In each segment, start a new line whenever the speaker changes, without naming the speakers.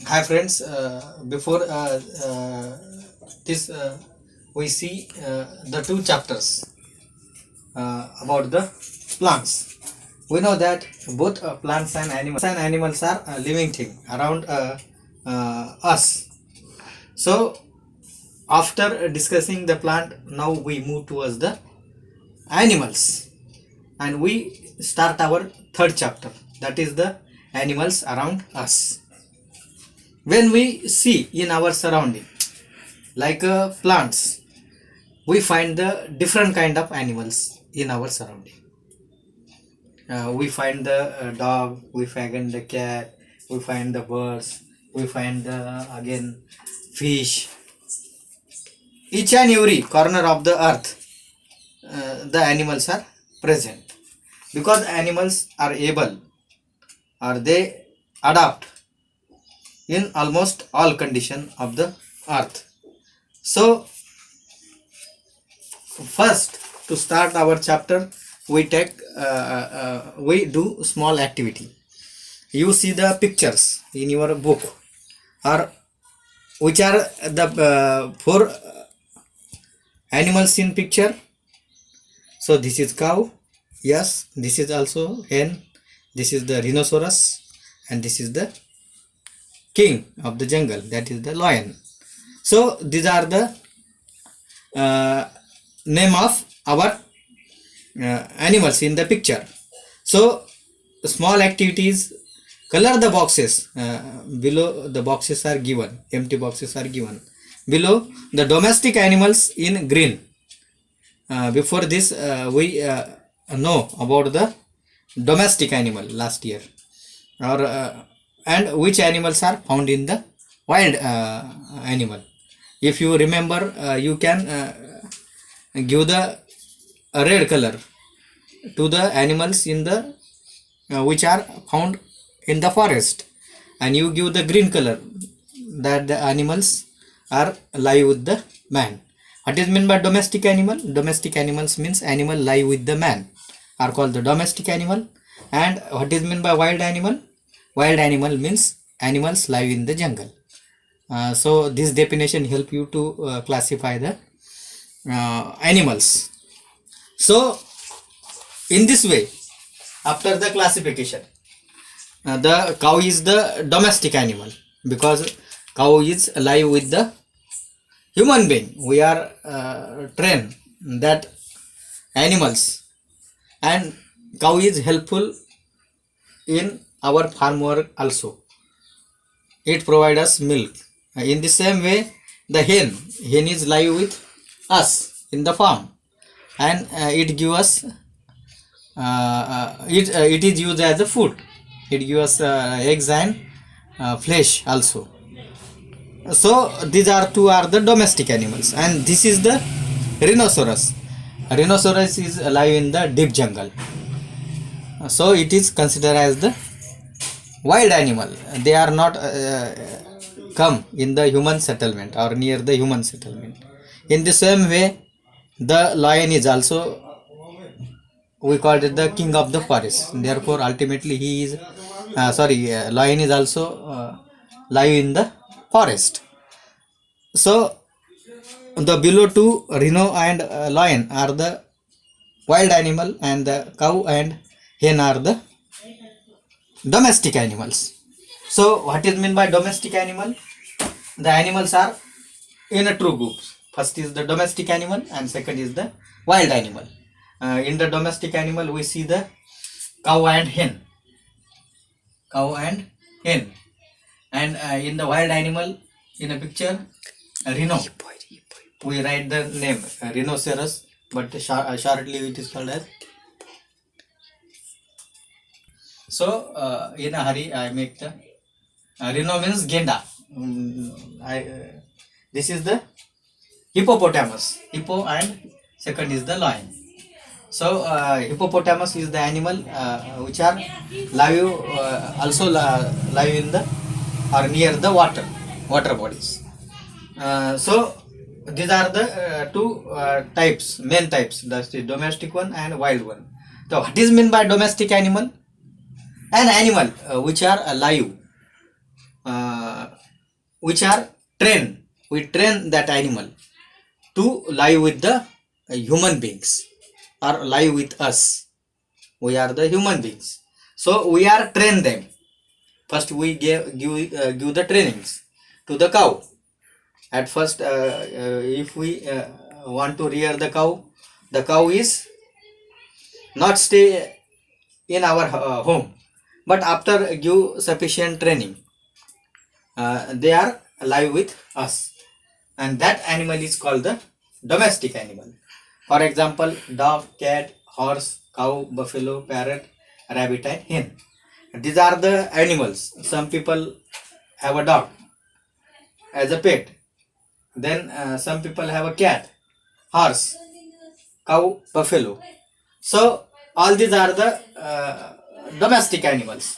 Hi friends, before this we see the two chapters about the plants. We know that both plants and animals are living thing around us. So after discussing the plant, now we move towards the animals and we start our third chapter, that is the animals around us. When we see in our surrounding like plants, we find the different kind of animals in our surrounding. We find the dog, we find the cat, we find the birds, we find the again fish. Each and every corner of the earth, the animals are present, because animals are able or they adapt in almost all condition of the earth. So first, to start our chapter, we do small activity. You see the pictures in your book, or which are the four animals in picture. So this is cow, yes, this is also hen, this is the rhinoceros, and this is the king of the jungle, that is the lion. So these are the name of our animals in the picture. So small activities, color the boxes. Below the boxes are given, empty boxes are given. Below the domestic animals in green. Before this we know about the domestic animal last year, or and which animals are found in the wild animal. If you remember, you can give the red color to the animals in the which are found in the forest, and you give the green color that the animals are live with the man. What is meant by domestic animal? Domestic animals means animal live with the man are called the domestic animal. And what is meant by wild animal? Wild animal means animals live in the jungle. So this definition help you to classify the animals. So in this way, after the classification, the cow is the domestic animal, because cow is alive with the human being. We are trained that animals, and cow is helpful in our farm work also. It provides us milk. In the same way, the hen is live with us in the farm, and it gives us it is used as a food. It gives us eggs and flesh also. So these are two are the domestic animals, and this is the rhinoceros. Rhinoceros is alive in the deep jungle, so it is considered as the wild animal. They are not come in the human settlement or near the human settlement. In the same way, the lion is also, we call it the king of the forest. Therefore ultimately he is lion is also live in the forest. So the below two, rhino and lion, are the wild animal, and the cow and hen are the domestic animals. So what is meant by domestic animal? The animals are in a two groups. First is the domestic animal, and second is the wild animal. In the domestic animal, we see the cow and hen, and in the wild animal, in a picture, rhino. We write the name rhinoceros, but shortly it is called as. So in a hurry, I make the rhino means genda. This is the hippopotamus. Hippo, and second is the lion. So hippopotamus is the animal which are live live in the or near the water bodies. So these are the two types, main types. That's the domestic one and wild one. So what is meant by domestic animal? An animal which are alive uh, which are trained. We train that animal to live with the human beings or live with us. We are the human beings, so we are train them. First we give the trainings to the cow. At first, if we want to rear the cow is not stay in our home, but after give sufficient training, they are alive with us, and that animal is called the domestic animal. For example, dog, cat, horse, cow, buffalo, parrot, rabbit, and hen. These are the animals. Some people have a dog as a pet. Then some people have a cat, horse, cow, buffalo. So all these are the domestic animals.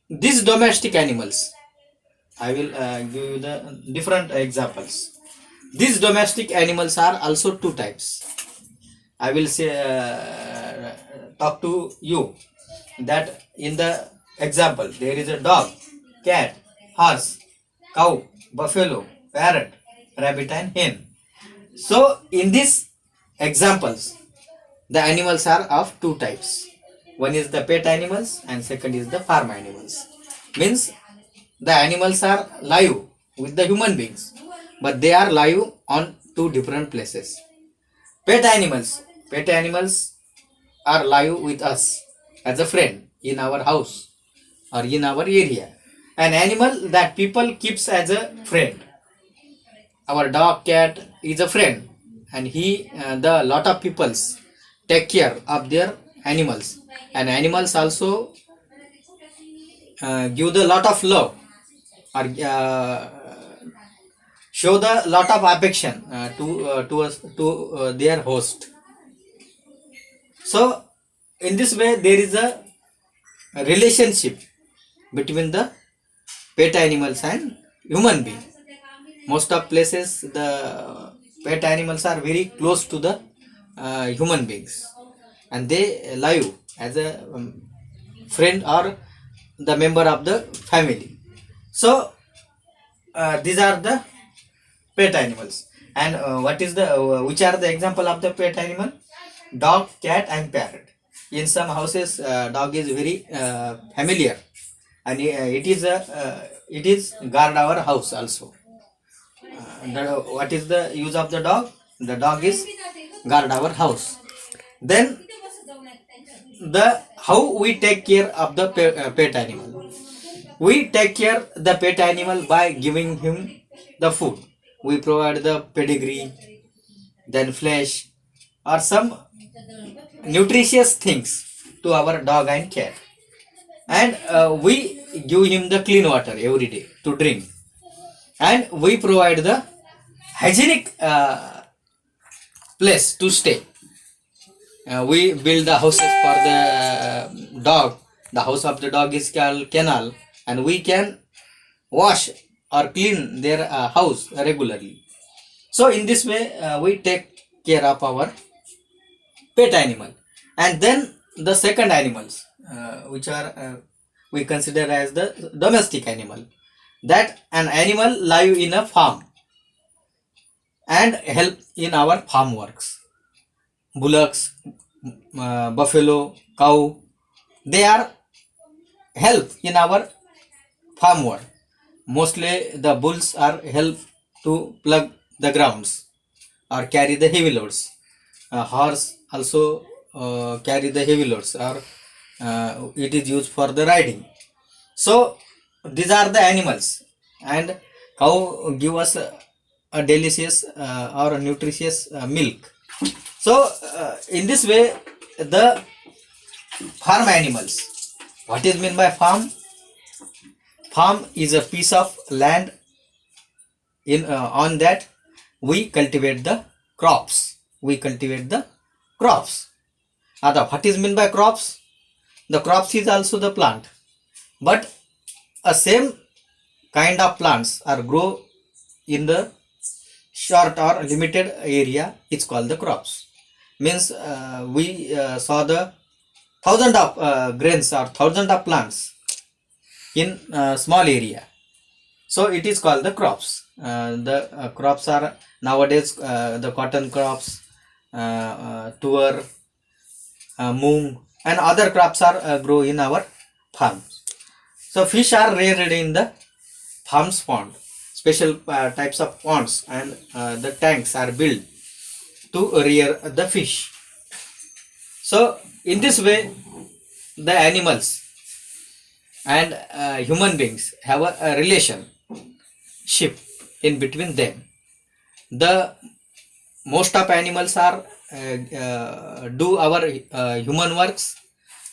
These domestic animals, I will give you the different examples. These domestic animals are also two types. I will say talk to you that in the example there is a dog, cat, horse, cow, buffalo, parrot, rabbit, and hen. So in these examples, the animals are of two types. One is the pet animals and second is the farm animals. Means the animals are live with the human beings, but they are live on two different places. Pet animals are live with us as a friend in our house or in our area. An animal that people keeps as a friend. Our dog, cat is a friend, and the lot of peoples take care of their animals, and animals also give the lot of love or show the lot of affection to us to their host. So in this way there is a relationship between the pet animals and human being. Most of places the pet animals are very close to the human beings, and they live as a friend or the member of the family. So these are the pet animals. And what is the which are the example of the pet animal? Dog, cat, and parrot. In some houses dog is very familiar, and it is guard our house also. What is the use of the dog? The dog is guard our house. Then the how we take care of the pet animal. We take care the pet animal by giving him the food. We provide the pedigree, then flesh, or some nutritious things to our dog and cat, and we give him the clean water every day to drink, and we provide the hygienic place to stay. We build the houses for the dog. The house of the dog is called kennel, and we can wash or clean their house regularly. So in this way we take care of our pet animal. And then the second animals, which are we consider as the domestic animal, that an animal live in a farm and help in our farm works. Bullocks, buffalo, cow, they are help in our farm work. Mostly the bulls are help to plug the grounds or carry the heavy loads. Horse also carry the heavy loads, or it is used for the riding. So these are the animals, and cow give us a delicious or a nutritious milk. So in this way the farm animals. What is meant by farm? Farm is a piece of land in on that we cultivate the crops. We cultivate the crops. What is meant by crops? The crops is also the plant, but a same kind of plants are grow in the short or limited area. It's called the crops. Means we saw the thousand of grains or thousand of plants in small area. So it is called the crops. The crops are nowadays the cotton crops, tuar, moong, and other crops are grow in our farms. So fish are reared in the farms pond. Special types of ponds and the tanks are built to rear the fish. So in this way, the animals and human beings have a relationship in between them. The most of animals are do our human works,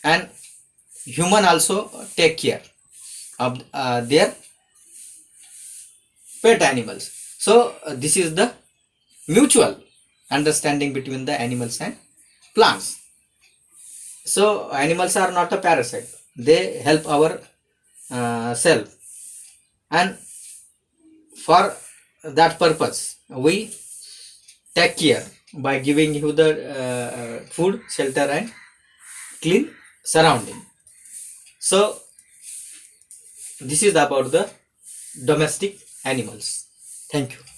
and human also take care of their pet animals. So this is the mutual understanding between the animals and plants. So animals are not a parasite, they help our self, and for that purpose we take care by giving you the food, shelter, and clean surrounding. So this is about the domestic animals. Thank you.